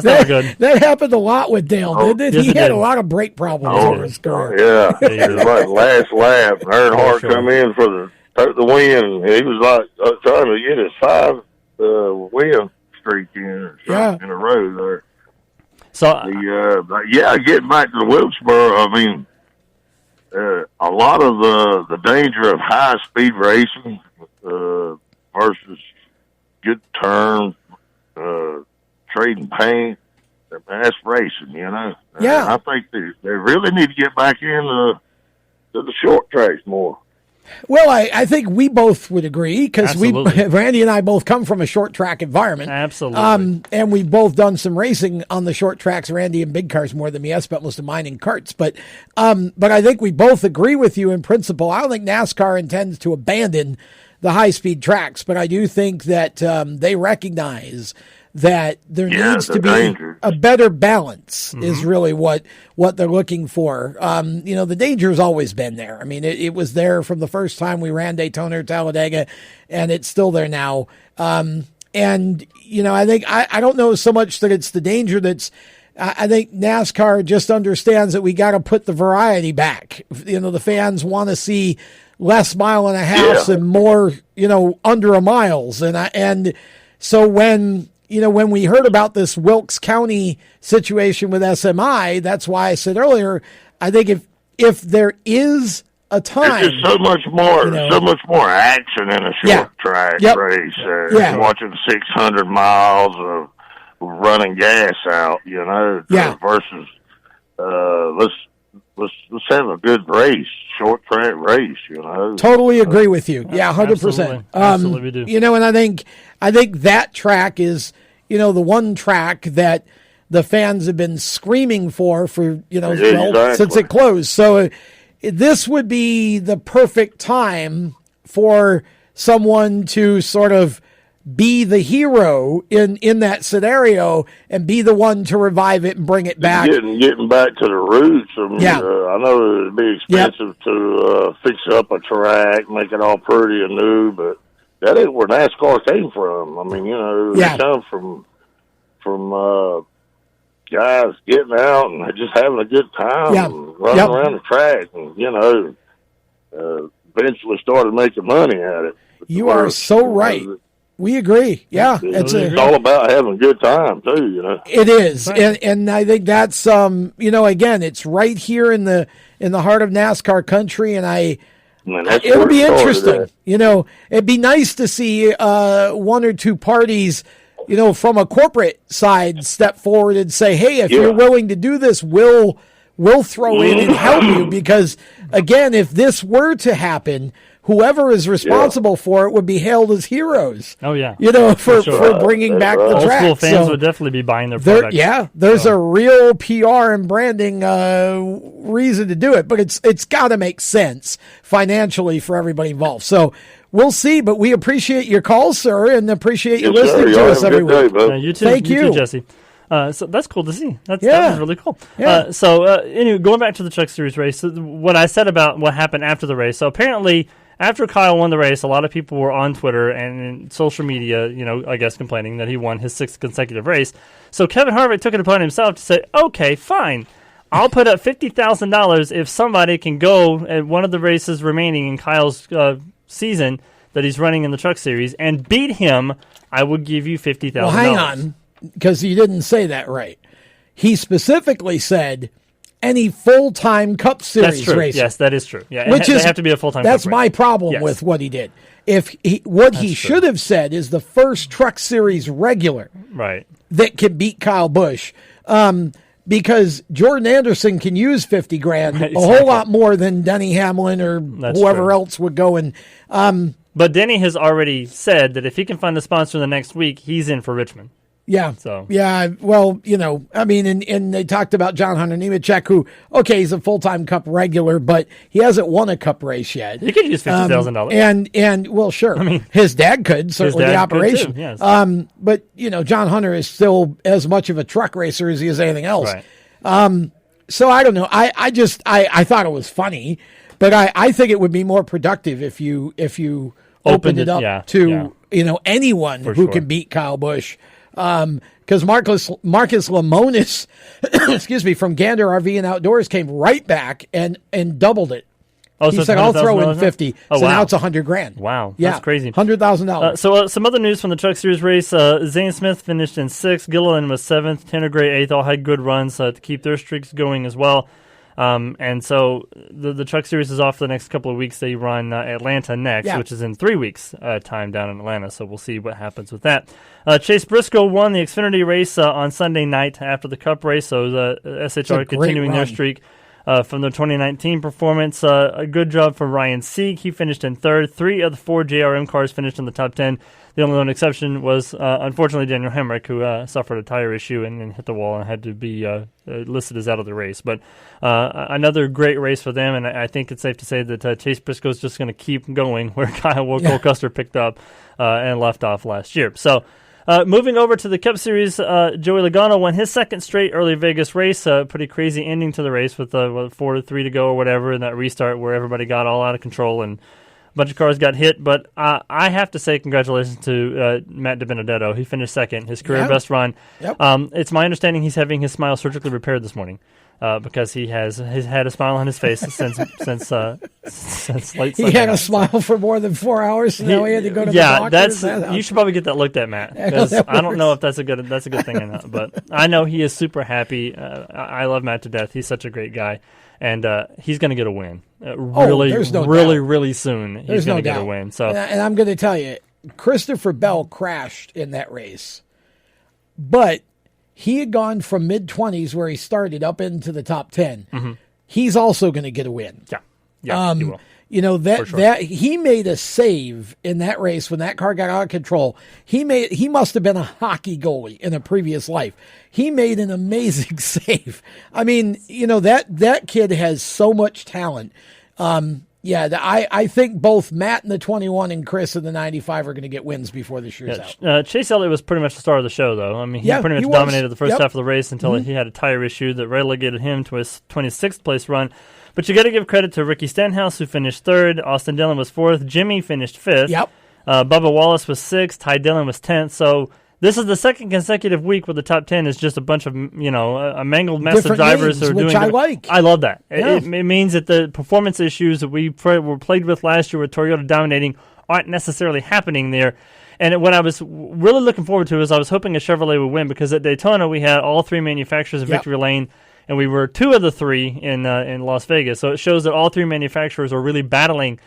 not good. That happened a lot with Dale, didn't it? Yes, He it had did. a lot of brake problems in his career. Yeah, it was like last lap. Earnhardt come in for the win. He was like trying to get his 5 win streak in in a row there. So getting back to the Wilkesboro, I mean, a lot of the danger of high speed racing versus good turns, trading paint. That's racing, you know. Yeah, I think they really need to get back into the short tracks more. Well, I think we both would agree because Randy and I both come from a short track environment. Absolutely. And we've both done some racing on the short tracks. Randy in big cars more than me. I spent most of mine in karts. But I think we both agree with you in principle. I don't think NASCAR intends to abandon the high speed tracks, but I do think that they recognize that there needs to be a better balance is really what they're looking for. The danger has always been there. I mean, it was there from the first time we ran Daytona or Talladega, and it's still there now. I think I don't know so much that it's the danger I think NASCAR just understands that we got to put the variety back. The fans want to see less mile and a half and more, under a miles. And so when we heard about this Wilkes County situation with SMI, that's why I said earlier, I think if there is a time, there's just so much more action in a short track race. Watching 600 miles of running gas out, versus let's have a good race, short track race, Totally agree with you. Yeah, 100%. Absolutely we do. And I think that track is, the one track that the fans have been screaming for since it closed. So this would be the perfect time for someone to sort of be the hero in that scenario and be the one to revive it and bring it back. Getting back to the roots. I know it'd be expensive to fix up a track, make it all pretty and new, but that ain't where NASCAR came from. I mean, they come from guys getting out and just having a good time and running around the track and, eventually started making money at it. You are so right. We agree. Yeah. It's all about having a good time too, It is. And I think that's, again, it's right here in the heart of NASCAR country. And it'll be interesting. It'd be nice to see one or two parties, from a corporate side step forward and say, hey, if you're willing to do this, we'll throw in and help you. Because again, if this were to happen, whoever is responsible for it would be hailed as heroes. Oh, yeah. For bringing back the track. Old school fans would definitely be buying their products. There's a real PR and branding reason to do it, but it's got to make sense financially for everybody involved. So we'll see, but we appreciate your call, sir, and appreciate you listening to us every week. You too. Thank you. Too, Jesse. So that's cool to see. That was really cool. Yeah. Anyway, going back to the Truck Series race, what I said about what happened after the race. So apparently, after Kyle won the race, a lot of people were on Twitter and in social media, I guess complaining that he won his 6th consecutive race. So Kevin Harvick took it upon himself to say, okay, fine. I'll put up $50,000 if somebody can go at one of the races remaining in Kyle's season that he's running in the Truck Series and beat him. I would give you $50,000. Well, hang on, because you didn't say that right. He specifically said any full-time Cup Series racer. Yes, that is true. Yeah, they have to be a full-time. That's Cup my racer. problem with what he did. What he should have said is the first Truck Series regular, right, that can beat Kyle Busch, because Jordan Anderson can use $50,000 a whole lot more than Denny Hamlin or whoever else would go and. But Denny has already said that if he can find the sponsor the next week, he's in for Richmond. Yeah. So well, and they talked about John Hunter Nemechek, who, he's a full-time Cup regular, but he hasn't won a Cup race yet. He could use $50,000. And well, sure. I mean, his dad could, certainly the operation. Too, yes. But John Hunter is still as much of a truck racer as he is anything else. Right. So I don't know. I thought it was funny, but I think it would be more productive if you opened it up to anyone For who sure. can beat Kyle Busch. Because Marcus Lemonis, excuse me, from Gander RV and Outdoors came right back and doubled it. Oh, He so said, it's I'll throw in $100,000? 50. Oh, So wow. now it's $100,000. Wow, Yeah, that's crazy. $100,000. So some other news from the Truck Series race. Zane Smith finished in 6th. Gilliland was 7th. Tanner Gray 8th. All had good runs to keep their streaks going as well. And so the Truck Series is off for the next couple of weeks. They run Atlanta next, which is in 3 weeks' time down in Atlanta. So we'll see what happens with that. Chase Briscoe won the Xfinity race on Sunday night after the Cup race. So the SHR continuing their streak from their 2019 performance. A good job from Ryan Sieg. He finished in 3rd. 3 of the 4 JRM cars finished in the top 10. The only one exception was, unfortunately, Daniel Hemrick, who suffered a tire issue and hit the wall and had to be listed as out of the race. But another great race for them, and I think it's safe to say that Chase Briscoe is just going to keep going where Cole Custer picked up and left off last year. So moving over to the Cup Series, Joey Logano won his 2nd straight early Vegas race. Pretty crazy ending to the race with 4-3 to go or whatever, and that restart where everybody got all out of control and a bunch of cars got hit. But I have to say congratulations to Matt DiBenedetto. He finished 2nd, his career best run. Yep. It's my understanding he's having his smile surgically repaired this morning. Because he's had a smile on his face since late Sunday. He had a night. smile for more than 4 hours, so now he had to go to the doctor. You should probably get that looked at, Matt. Because I don't know if that's a good thing or not. But I know he is super happy. I love Matt to death. He's such a great guy, and he's going to get a win. Really soon. He's going to get a win. So, and I'm going to tell you, Christopher Bell crashed in that race, but he had gone from mid-20s where he started up into the top 10. Mm-hmm. He's also going to get a win. Yeah, he will. That he made a save in that race when that car got out of control. He must have been a hockey goalie in a previous life. He made an amazing save. I mean, that kid has so much talent. I think both Matt in the 21 and Chris in the 95 are going to get wins before this year's out. Chase Elliott was pretty much the star of the show, though. I mean, he pretty much dominated the first half of the race until he had a tire issue that relegated him to his 26th place run. But you got to give credit to Ricky Stenhouse, who finished 3rd. Austin Dillon was 4th. Jimmy finished 5th. Bubba Wallace was 6th. Ty Dillon was 10th. So this is the 2nd consecutive week where the top 10 is just a bunch of, a mangled mess Different of drivers names, who are which doing I like. I love that. Yeah. It means that the performance issues that we were played with last year with Toyota dominating aren't necessarily happening there. And what I was really looking forward to is I was hoping a Chevrolet would win, because at Daytona we had all 3 manufacturers in victory lane, and we were 2 of the 3 in Las Vegas. So it shows that all 3 manufacturers are really battling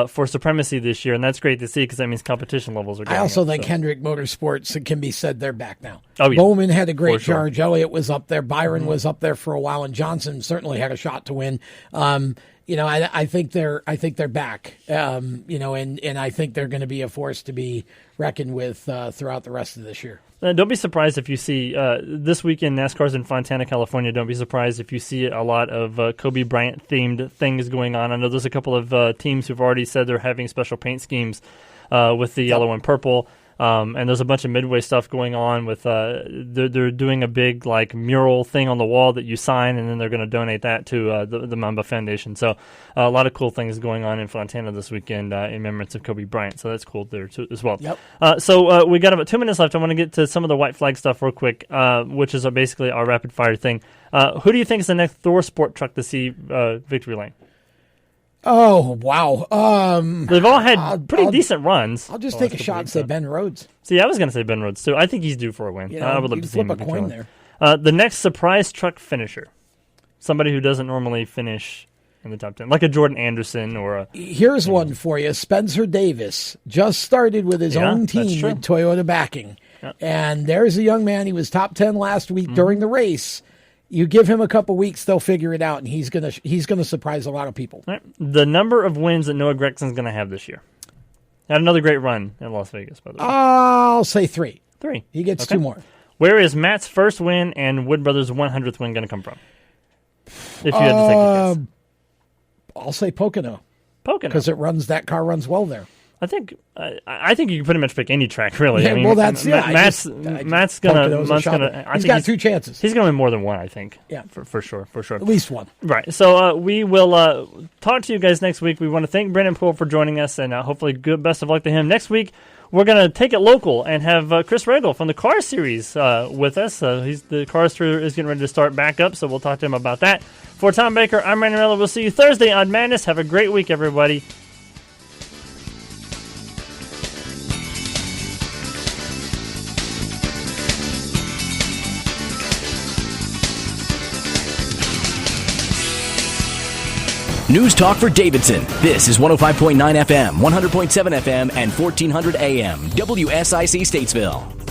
for supremacy this year, and that's great to see, because that means competition levels are going I also up, think Hendrick Motorsports, it can be said, they're back now. Oh, yeah. Bowman had a great For sure. charge. Elliott was up there. Byron was up there for a while, and Johnson certainly had a shot to win. I think they're back. And I think they're going to be a force to be reckoned with throughout the rest of this year. Don't be surprised if you see this weekend NASCAR's in Fontana, California. Don't be surprised if you see a lot of Kobe Bryant themed things going on. I know there's a couple of teams who've already said they're having special paint schemes with the yellow and purple. And there's a bunch of Midway stuff going on with they're doing a big mural thing on the wall that you sign, and then they're going to donate that to the Mamba Foundation. So a lot of cool things going on in Fontana this weekend in remembrance of Kobe Bryant. So that's cool there too, as well. Yep. So we got about 2 minutes left. I want to get to some of the white flag stuff real quick, which is basically our rapid fire thing. Who do you think is the next Thor Sport truck to see victory lane? Oh, wow. They've all had pretty decent runs. I'll just take a shot and say Ben Rhodes. See, I was going to say Ben Rhodes, too. I think he's due for a win. I would love to see him flip a coin there. The next surprise truck finisher. Somebody who doesn't normally finish in the top 10. Like a Jordan Anderson or a... Here's one for you. Spencer Davis just started with his own team with Toyota backing. Yep. And there's a young man. He was top 10 last week during the race. You give him a couple weeks, they'll figure it out, and he's gonna surprise a lot of people. Right. The number of wins that Noah Gregson's going to have this year. Had another great run in Las Vegas, by the way. I'll say 3. 3. He gets 2 more. Where is Matt's first win and Wood Brothers' 100th win going to come from? If you had to take a guess. I'll say Pocono. Pocono. Because that car runs well there. I think you can pretty much pick any track, really. Yeah, I mean, well, that's Matt's gonna. He's got 2 chances. He's gonna win more than one, I think. Yeah, for sure. At least one. Right. So we will talk to you guys next week. We want to thank Brennan Poole for joining us, and hopefully, best of luck to him next week. we're going to take it local and have Chris Regal from the Car Series with us. The Car Series is getting ready to start back up, so we'll talk to him about that. For Tom Baker, I'm Randy Miller. We'll see you Thursday on Madness. Have a great week, everybody. News Talk for Davidson. This is 105.9 FM, 100.7 FM, and 1400 AM. WSIC Statesville.